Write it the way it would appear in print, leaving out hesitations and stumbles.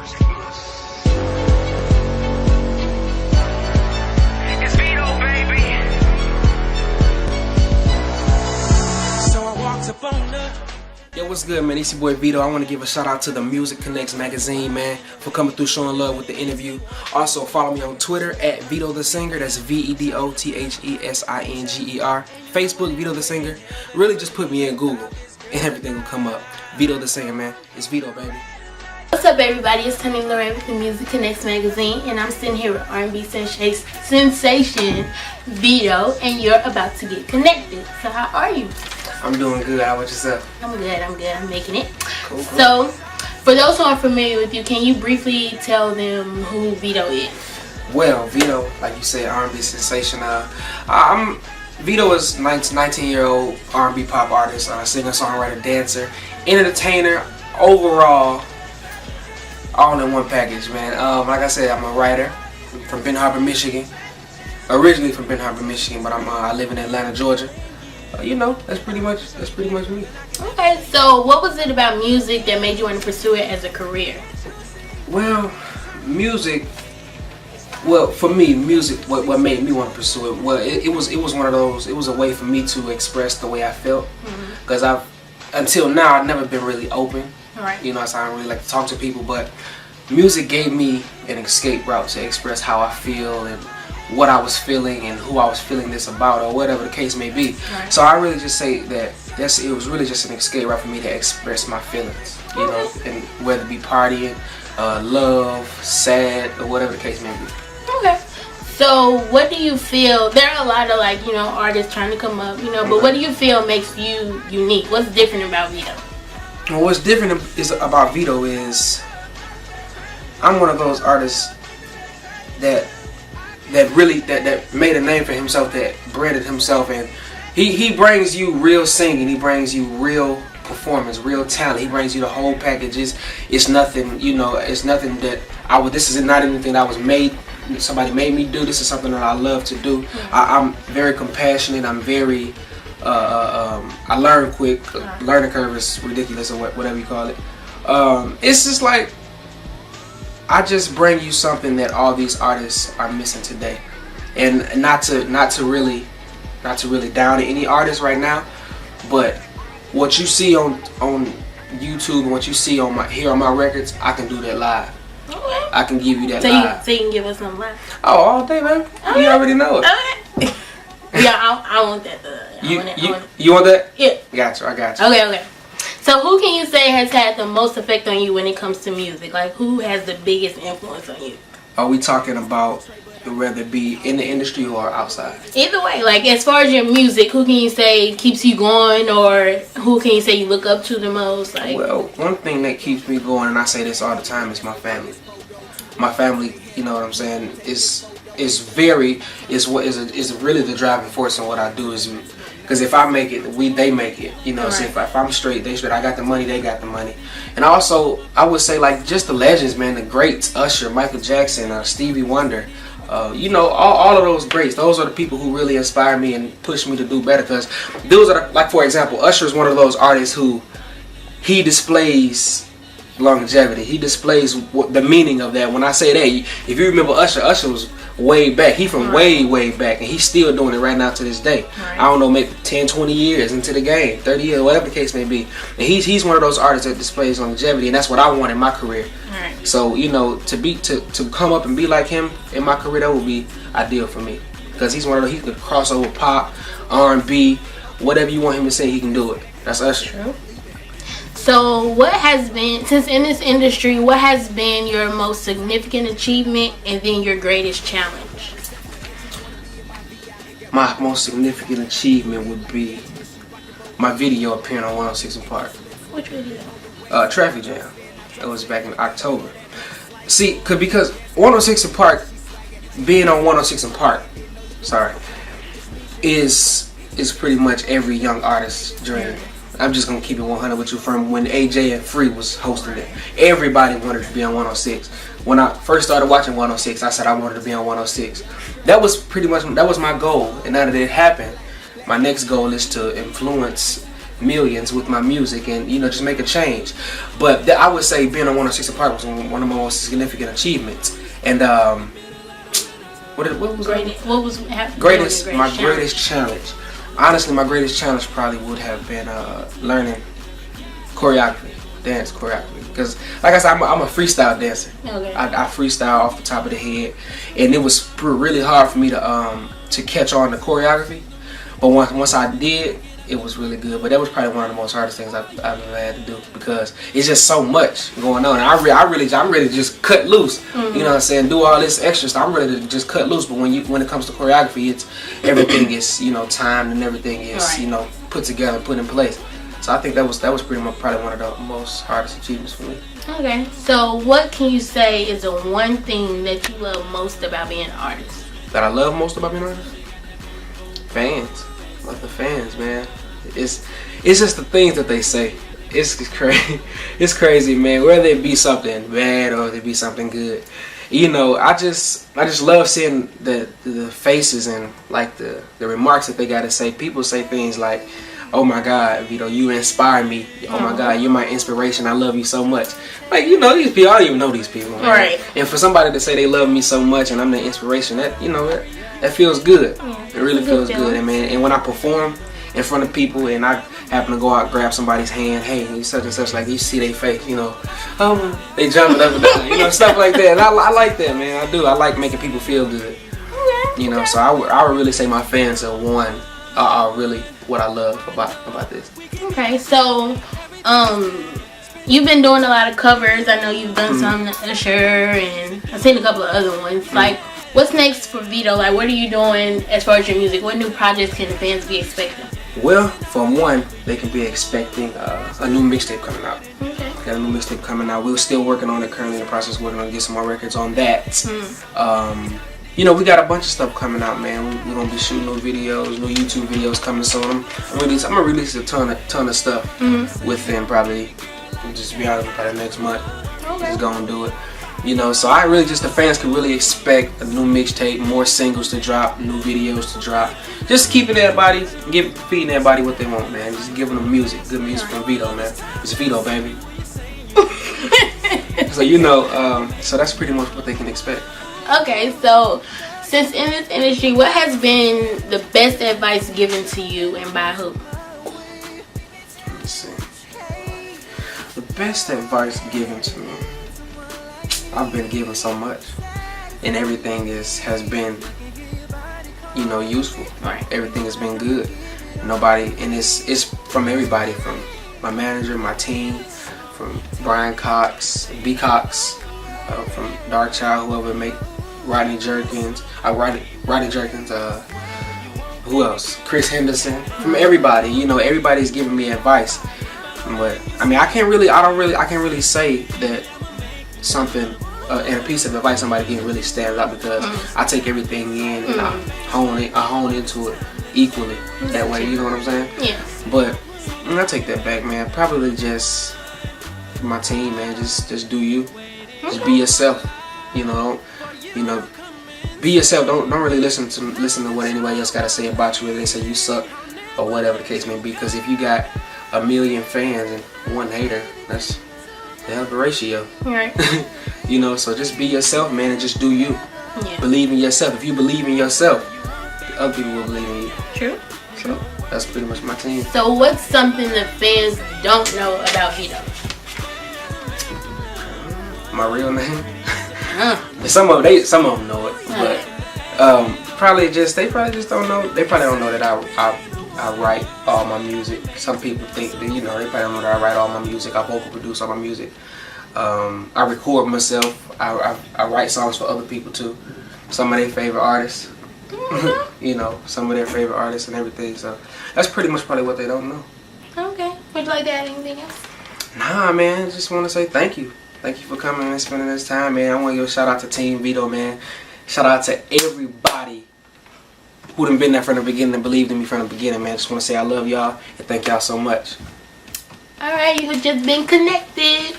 It's Vedo, baby. So I walked up on the... Yo, what's good, man? It's your boy Vedo. I want to give a shout out to the Music Connectz magazine, man, for coming through showing love with the interview. Also, follow me on Twitter at Vedo the Singer. That's VEDOTHESINGER. Facebook, Vedo the Singer. Really just put me in Google and everything will come up. Vedo the Singer, man. It's Vedo, baby. What's up, everybody? It's Tony Lorraine with the Music Connectz magazine, and I'm sitting here with R&B sensation Vedo, and you're about to get connected. So how are you? I'm doing good. How about yourself? I'm good. I'm making it. Cool. So, for those who aren't familiar with you, can you briefly tell them who Vedo is? Well, Vedo, like you said, R&B sensation. Vedo is 19-year-old R&B pop artist, singer, songwriter, dancer, entertainer, overall, all in one package, man. Like I said, I'm a writer from Benton Harbor, Michigan. Originally from Benton Harbor, Michigan, but I live in Atlanta, Georgia. You know, that's pretty much me. Okay, so what was it about music that made you want to pursue it as a career? Well, music. Well, for me, music. What made me want to pursue it? Well, it was one of those. It was a way for me to express the way I felt. Because until now, I've never been really open. Right. You know, so I don't really like to talk to people. But music gave me an escape route to express how I feel and what I was feeling and who I was feeling this about, or whatever the case may be. Right. So I really just say that it was really just an escape route for me to express my feelings. You know, and whether it be partying, love, sad, or whatever the case may be. Okay. So what do you feel, there are a lot of artists trying to come up, but what do you feel makes you unique? What's different about Vedo? Well, what's different about Vedo is I'm one of those artists that really made a name for himself, that branded himself, and he brings you real singing, he brings you real performance, real talent, he brings you the whole package. It's nothing, it's nothing that this is not anything that somebody made me do. This is something that I love to do. I'm very compassionate. I'm very I learn quick. Learning curve is ridiculous, or whatever you call it. It's just like I just bring you something that all these artists are missing today, and not to really down any artist right now, but what you see on YouTube and what you see on my records, I can do that live. Okay. I can give you that live. So you can give us some live. Oh, all day, man. Okay. You already know it. Okay. Yeah, I want that. You want that? Yeah. I got you. Okay. So who can you say has had the most effect on you when it comes to music? Like, who has the biggest influence on you? Are we talking about whether it be in the industry or outside? Either way, like as far as your music, who can you say keeps you going, or who can you say you look up to the most? Like, well, one thing that keeps me going, and I say this all the time, is my family. My family, you know what I'm saying, is really the driving force in what I do. Is because if I make it, they make it. You know, right. So if I'm straight, they straight. I got the money, they got the money. And also, I would say like just the legends, man, the greats: Usher, Michael Jackson, Stevie Wonder. All of those greats. Those are the people who really inspire me and push me to do better. Because those are like, for example, Usher is one of those artists who he displays longevity. He displays the meaning of that. When I say that, if you remember Usher was way back. He from way back, and he's still doing it right now to this day. Right. I don't know, maybe 10, 20 years into the game, 30 years, whatever the case may be. And he's one of those artists that displays longevity, and that's what I want in my career. Right. So to come up and be like him in my career, that would be ideal for me. Because he's one of those, he could cross over pop, R&B, whatever you want him to say, he can do it. That's Usher. True. So what has been, since in this industry, what has been your most significant achievement and then your greatest challenge? My most significant achievement would be my video appearing on 106 & Park. Which video? Traffic Jam. It was back in October. See, because 106 & Park, being on 106 & Park, is pretty much every young artist's dream. I'm just gonna keep it 100 with you. From when AJ and Free was hosting it, everybody wanted to be on 106. When I first started watching 106, I said I wanted to be on 106. That was my goal. And now that it happened, my next goal is to influence millions with my music and, you know, just make a change. But I would say being on 106 Park was one of my most significant achievements. And what was Greatest, that? what was Greatest, my greatest challenge. Honestly, my greatest challenge probably would have been learning choreography, dance choreography. Because, like I said, I'm a freestyle dancer. Okay. I freestyle off the top of the head, and it was really hard for me to catch on the choreography. But once I did, it was really good. But that was probably one of the most hardest things I've ever had to do, because it's just so much going on. And I'm ready to just cut loose. You know what I'm saying? Do all this extra stuff. I'm ready to just cut loose. But when it comes to choreography, it's everything is, you know, timed, and everything is, you know, put together, put in place. So I think that was pretty much probably one of the most hardest achievements for me. Okay. So what can you say is the one thing that you love most about being an artist? That I love most about being an artist? Fans. Love the fans, man. It's just the things that they say. It's crazy. It's crazy, man. Whether it be something bad or it be something good, you know, I just love seeing the faces and like the remarks that they gotta say. People say things like, "Oh my God, Vedo, you inspire me. Oh my God, you're my inspiration. I love you so much." Like, you know, these people, I don't even know these people, man. Right. And for somebody to say they love me so much and I'm the inspiration, that, you know, that feels good. Yeah, it really feels good. And man, and when I perform in front of people and I happen to go out and grab somebody's hand, hey, he's such and such, like you see their face, you know, they jumping up and down, you know, stuff like that. And I like that, man. I do. I like making people feel good. You know, so I would really say my fans are really what I love about this. Okay, so you've been doing a lot of covers. I know you've done some to Usher, and I've seen a couple of other ones. Like, what's next for Vedo? Like, what are you doing as far as your music? What new projects can the fans be expecting? Well, for one, they can be expecting a new mixtape coming out. Okay. Got a new mixtape coming out. We're still working on it, currently in the process, working on get some more records on that. You know, we got a bunch of stuff coming out, man. We're gonna be shooting new videos, new YouTube videos coming soon. I'm gonna release a ton of stuff within probably, just be honest, probably next month. Okay. Just gonna do it. You know, so I really the fans can really expect a new mixtape, more singles to drop, new videos to drop. Just keeping everybody, feeding everybody what they want, man. Just giving them music, good music from Vedo, man. It's Vedo, baby. So, you know, so that's pretty much what they can expect. Okay, so since in this industry, what has been the best advice given to you, and by who? Let's see. The best advice given to me. I've been given so much, and everything has been, you know, useful. Right. Everything has been good. Nobody, and it's from everybody, from my manager, my team, from Brian Cox, B Cox, from Dark Child, whoever make Rodney Jerkins, who else? Chris Henderson. From everybody, you know, everybody's giving me advice. But I mean, I can't really say that something and a piece of advice somebody can really stand out, because I take everything in and I hone into it equally that way. You know what I'm saying? Yeah. But I take that back, man. Probably just my team, man. Just do you. Just be yourself. You know, be yourself. Don't really listen to what anybody else got to say about you, whether they say you suck or whatever the case may be. Because if you got 1 million fans and 1 hater, that's the hell of a ratio. Right. You know, so just be yourself, man, and just do you. Yeah. Believe in yourself. If you believe in yourself, other people will believe in you. True. So that's pretty much my team. So what's something the fans don't know about Vedo? My real name. Some of them know it, but they probably just don't know. They probably don't know that I write all my music. Some people think that, you know, they probably don't know that I write all my music. I vocal produce all my music. I record myself. I write songs for other people too. Some of their favorite artists. You know, some of their favorite artists and everything. So that's pretty much probably what they don't know. Okay. Would you like to add anything else? Nah, man. Just want to say thank you. Thank you for coming and spending this time, man. I want to give a shout out to Team Vedo, man. Shout out to everybody who done been there from the beginning and believed in me from the beginning, man. Just want to say I love y'all and thank y'all so much. Alright, you have just been connected.